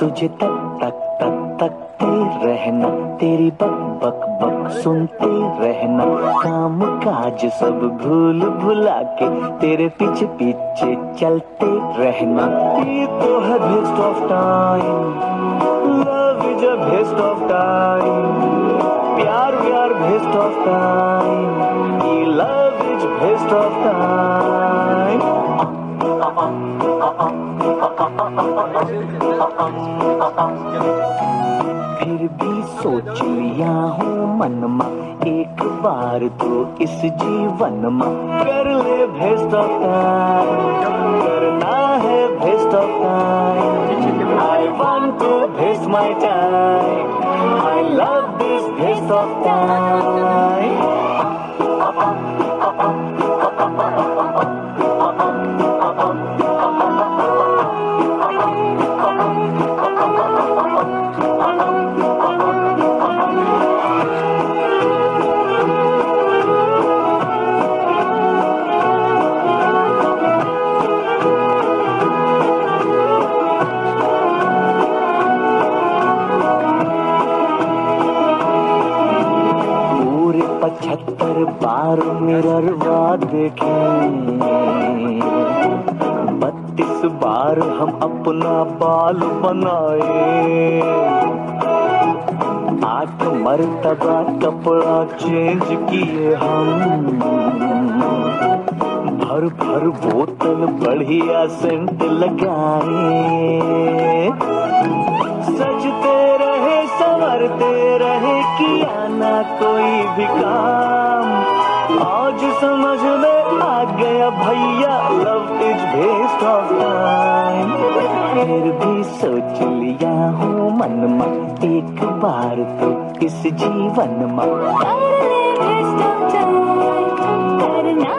तुझे तक तक तक तकते रहना, तेरी बक बक बक सुनते रहना, काम काज सब भूल भुला के तेरे पीछे पीछे चलते रहना। ये तो है best of time, love is a best of time, प्यार व्यार बेस्ट ऑफ टाइम, ये love is best of time. फिर भी सोच लिया हूँ मनमा, एक बार तो इस जीवन में कर ले बेस्ट ऑफ टाइम, करना है best of time. I want to best my time, I love this best of time. पूरे 75 बार मिररवा देखे, 32 बार हम अपना बाल बनाए, 8 मर्तबा कपड़ा चेंज किए हम, भर भर बोतल बढ़िया सेंट लगाए, सजते रहे संवरते रहे, किया ना कोई भी काम। आज समझ में आ गया भैया, love is best of time. फिर भी सोच लिया हूँ मन में, एक बार तो इस जीवन में कर ले बेस्ट ऑफ टाइम, करना